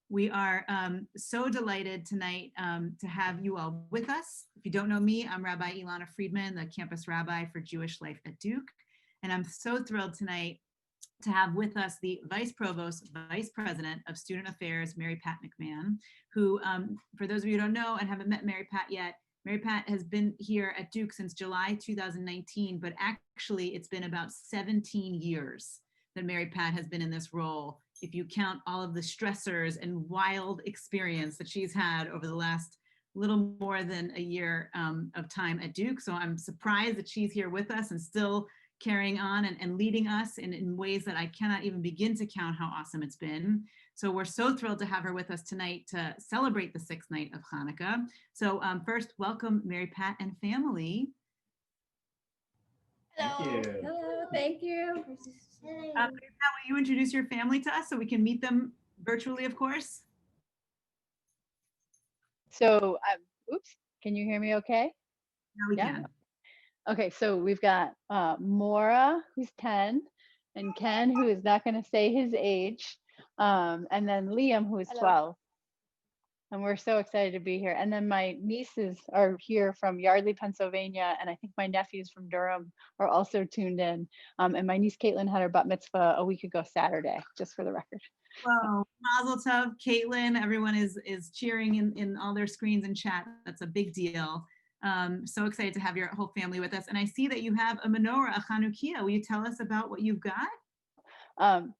We are so delighted tonight to have you all with us. If you don't know me, I'm Rabbi Ilana Friedman, the campus rabbi for Jewish life at Duke. And I'm so thrilled tonight to have with us the Vice Provost, Vice President of Student Affairs, Mary Pat McMahon, who, for those of you who don't know and haven't met Mary Pat yet, Mary Pat has been here at Duke since July 2019, but actually it's been about 17 years that Mary Pat has been in this role, if you count all of the stressors and wild experience that she's had over the last little more than a year of time at Duke. So I'm surprised that she's here with us and still carrying on and leading us in ways that I cannot even begin to count how awesome it's been. So we're so thrilled to have her with us tonight to celebrate the 6th night of Hanukkah. So first, welcome Mary Pat and family. Hello. Thank you. Hello, thank you. Mary Pat, will you introduce your family to us so we can meet them virtually, of course? So, oops, can you hear me okay? Now we can. Okay, so we've got Mora, who's 10, and Ken, who is not going to say his age, and then Liam, who is 12. And we're so excited to be here. And then my nieces are here from Yardley, Pennsylvania, and I think my nephews from Durham are also tuned in. And my niece Caitlin had her bat mitzvah a week ago Saturday, just for the record. Wow, Mazel Tov, Caitlin. Everyone is cheering in all their screens and chat. That's a big deal. So excited to have your whole family with us. And I see that you have a menorah, a Hanukkah. Will you tell us about what you've got?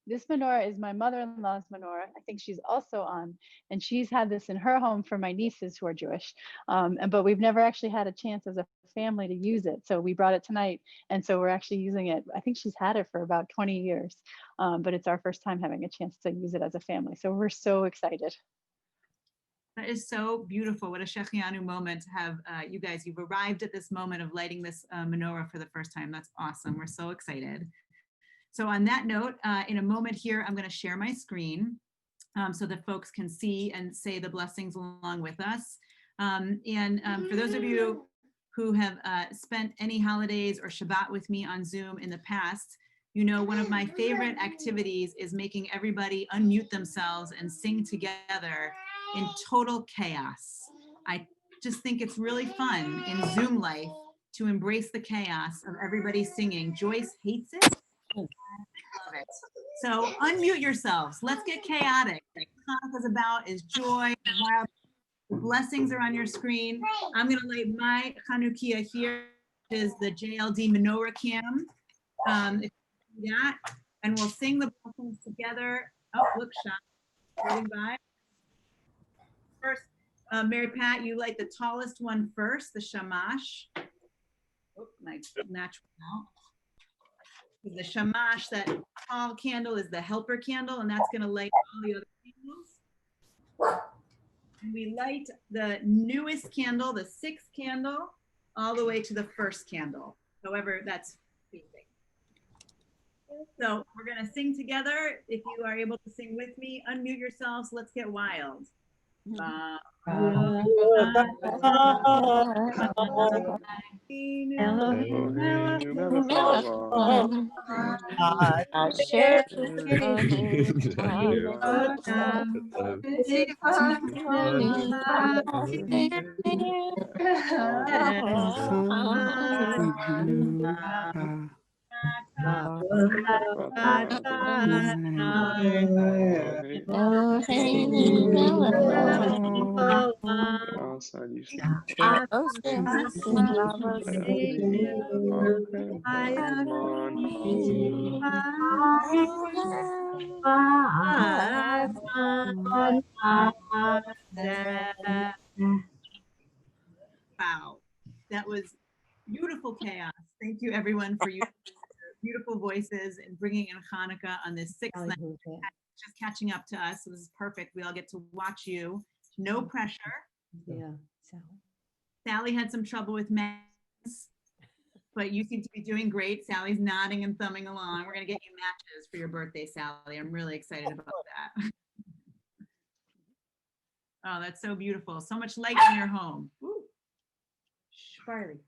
This menorah is my mother-in-law's menorah. I think she's also on, and she's had this in her home for my nieces who are Jewish. But we've never actually had a chance as a family to use it. So we brought it tonight. And so we're actually using it. I think she's had it for about 20 years, but it's our first time having a chance to use it as a family. So we're so excited. That is so beautiful. What a Shechianu moment to have you guys. You've arrived at this moment of lighting this menorah for the first time. That's awesome. We're so excited. So on that note, in a moment here, I'm going to share my screen so that folks can see and say the blessings along with us. For those of you who have spent any holidays or Shabbat with me on Zoom in the past, you know one of my favorite activities is making everybody unmute themselves and sing together in total chaos. I just think it's really fun in Zoom life to embrace the chaos of everybody singing. Joyce hates it. I love it. So unmute yourselves. Let's get chaotic. What Hanukkah is about is joy. The blessings are on your screen. I'm going to light my Hanukkah here, which is the JLD Menorah Cam. If you do that, and we'll sing the blessings together. Oh, look, shot. Waiting by. First, Mary Pat, you light the tallest one first, the shamash. Oh, my natural out. The shamash, that tall candle, is the helper candle, and that's going to light all the other candles. And we light the newest candle, the 6th candle, all the way to the 1st candle. However, that's facing. So we're going to sing together. If you are able to sing with me, unmute yourselves. Let's get wild. Wow, that was beautiful chaos. Thank you everyone for your beautiful voices and bringing in Hanukkah on this 6th night. Just catching up to us. So this is perfect. We all get to watch you. No pressure. Yeah. Sally had some trouble with matches, but you seem to be doing great. Sally's nodding and thumbing along. We're going to get you matches for your birthday, Sally. I'm really excited about that. Oh, that's so beautiful. So much light in your home. Ooh. Charlie.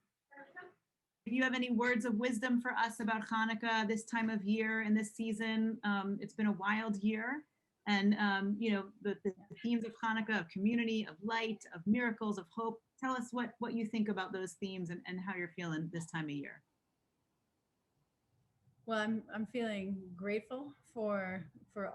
If you have any words of wisdom for us about Hanukkah this time of year and this season, it's been a wild year. And, you know, the themes of Hanukkah, of community, of light, of miracles, of hope. Tell us what you think about those themes and how you're feeling this time of year. Well, I'm feeling grateful for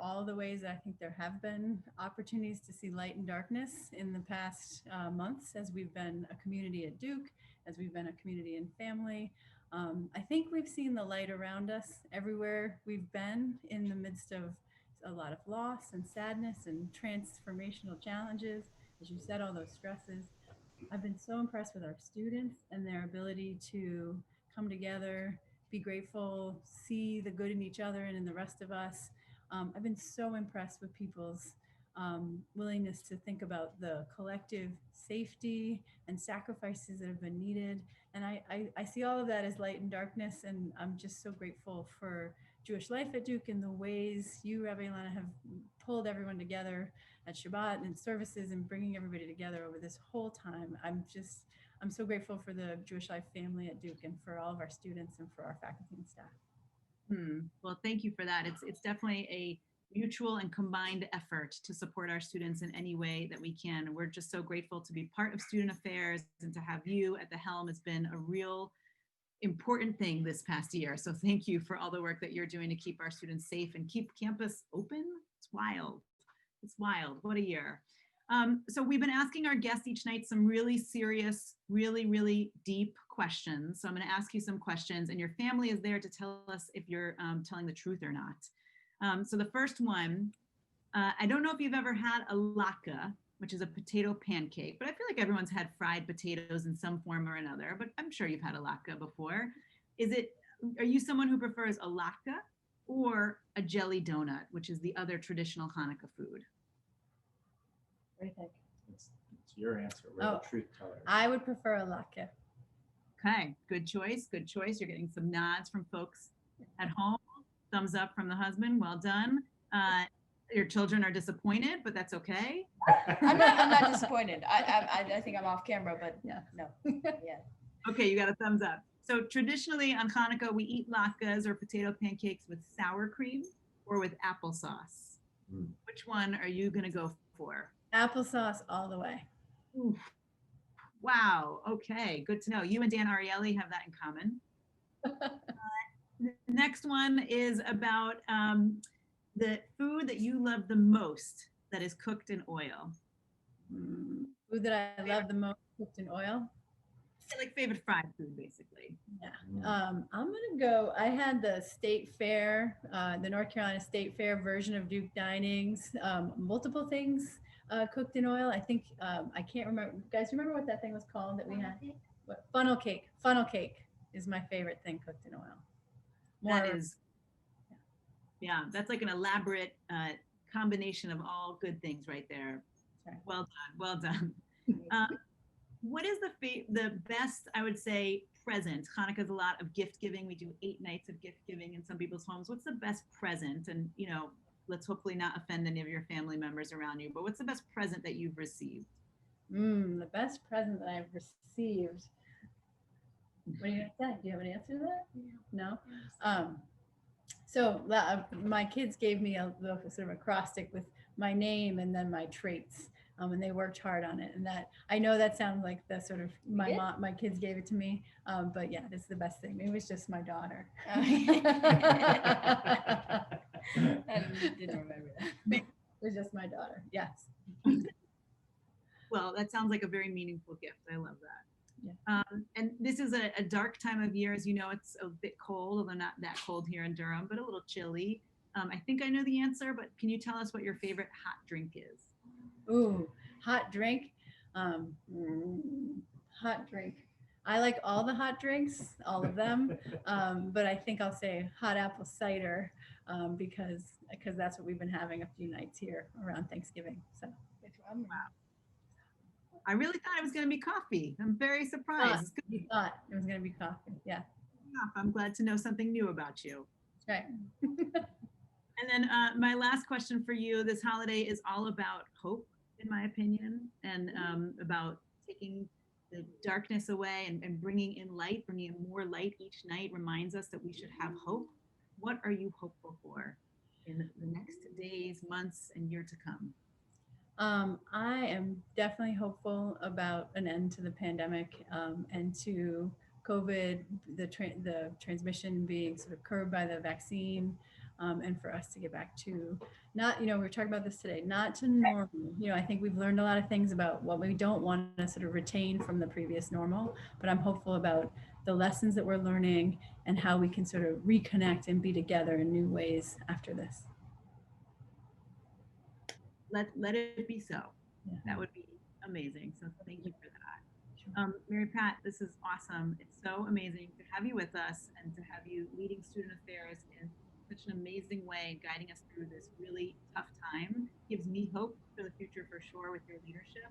all the ways that I think there have been opportunities to see light and darkness in the past months as we've been a community at Duke, as we've been a community and family. I think we've seen the light around us everywhere we've been in the midst of a lot of loss and sadness and transformational challenges. As you said, all those stresses. I've been so impressed with our students and their ability to come together, be grateful, see the good in each other and in the rest of us. I've been so impressed with people's willingness to think about the collective safety and sacrifices that have been needed. And I see all of that as light and darkness. And I'm just so grateful for Jewish life at Duke and the ways you, Rabbi Ilana, have pulled everyone together at Shabbat and services and bringing everybody together over this whole time. I'm so grateful for the Jewish Life family at Duke and for all of our students and for our faculty and staff. Well, thank you for that. It's definitely a mutual and combined effort to support our students in any way that we can. We're just so grateful to be part of student affairs, and to have you at the helm has been a real important thing this past year. So thank you for all the work that you're doing to keep our students safe and keep campus open. It's wild. It's wild. What a year. So we've been asking our guests each night some really serious, really deep questions. So I'm going to ask you some questions, and your family is there to tell us if you're telling the truth or not. So the first one, I don't know if you've ever had a latke, which is a potato pancake, but I feel like everyone's had fried potatoes in some form or another, but I'm sure you've had a latke before. Are you someone who prefers a latke or a jelly donut, which is the other traditional Hanukkah food? What do you think? It's your answer. We're Oh, the truth tellers. I would prefer a latke. Okay, good choice, good choice. You're getting some nods from folks at home. Thumbs up from the husband, well done. Your children are disappointed, but that's okay. I'm not disappointed. I think I'm off camera, but Yeah. no. Yeah. Okay, you got a thumbs up. So traditionally on Hanukkah, we eat latkes or potato pancakes with sour cream or with applesauce. Mm. Which one are you gonna go for? Applesauce all the way. Oof. Wow, okay, good to know. You and Dan Ariely have that in common. The next one is about the food that you love the most that is cooked in oil. Food that I love the most cooked in oil. Like favorite fried food, basically. Yeah. Mm. I'm gonna go. I had the state fair, the North Carolina State Fair version of Duke Dinings. Multiple things cooked in oil. I think I can't remember. Guys, remember what that thing was called that we had? What, funnel cake. Funnel cake is my favorite thing cooked in oil. That is, yeah, that's like an elaborate combination of all good things right there. Right. Well done, well done. What is the best, I would say, present? Hanukkah's a lot of gift giving. We do 8 nights of gift giving in some people's homes. What's the best present? And, you know, let's hopefully not offend any of your family members around you, but what's the best present that you've received? The best present that I've received. What are you gonna say? Do you have an answer to that? No. So my kids gave me a sort of acrostic with my name and then my traits, and they worked hard on it. And that, I know that sounds like the sort of my kids gave it to me, but yeah, this is the best thing. It was just my daughter. I didn't remember that. It was just my daughter. Yes. Well, that sounds like a very meaningful gift. I love that. Yeah. And this is a dark time of year. As you know, it's a bit cold, although not that cold here in Durham, but a little chilly. I think I know the answer, but can you tell us what your favorite hot drink is? Ooh, hot drink. Hot drink. I like all the hot drinks, all of them. But I think I'll say hot apple cider because that's what we've been having a few nights here around Thanksgiving. So Wow. I really thought it was going to be coffee. I'm very surprised. It's good. you thought it was going to be coffee. Yeah, I'm glad to know something new about you. that's right. And then my last question for you, this holiday is all about hope, in my opinion, and about taking the darkness away and bringing in light, bringing in more light each night reminds us that we should have hope. What are you hopeful for? in the next days, months, and year to come? I am definitely hopeful about an end to the pandemic and to COVID, the transmission being sort of curbed by the vaccine, and for us to get back to not, we were talking about this today, not to normal. I think we've learned a lot of things about what we don't want to sort of retain from the previous normal, but I'm hopeful about the lessons that we're learning and how we can sort of reconnect and be together in new ways after this. Let it be so. Yeah. That would be amazing. So thank you for that. Mary Pat, this is awesome. It's so amazing to have you with us and to have you leading student affairs in such an amazing way, guiding us through this really tough time. Gives me hope for the future for sure with your leadership.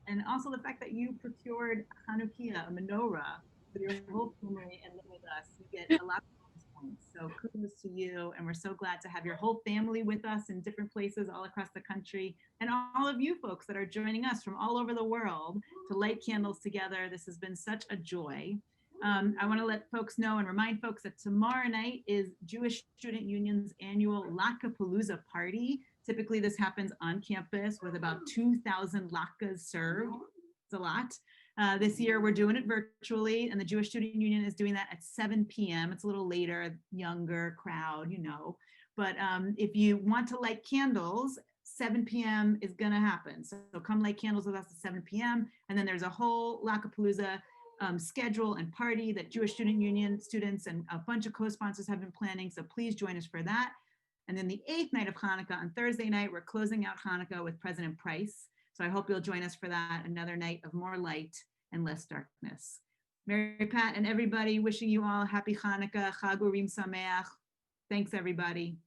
And also the fact that you procured Hanukkah, a menorah, for your whole family and live with us. You get a lot of bonus points. So kudos to you. And we're so glad to have your whole family with us in different places all across the country. And all of you folks that are joining us from all over the world to light candles together. This has been such a joy. I want to let folks know and remind folks that tomorrow night is Jewish Student Union's annual Latkapalooza party. Typically, this happens on campus with about 2,000 latkes served. It's a lot. This year, we're doing it virtually, and the Jewish Student Union is doing that at 7 p.m. It's a little later, younger crowd, But if you want to light candles, 7 p.m. is going to happen. So come light candles with us at 7 p.m. And then there's a whole Latkapalooza schedule and party that Jewish Student Union students and a bunch of co-sponsors have been planning. So please join us for that. And then the 8th night of Hanukkah, on Thursday night, we're closing out Hanukkah with President Price. So I hope you'll join us for that, another night of more light and less darkness. Mary Pat and everybody, wishing you all happy Hanukkah, Chag Urim Sameach. Thanks, everybody.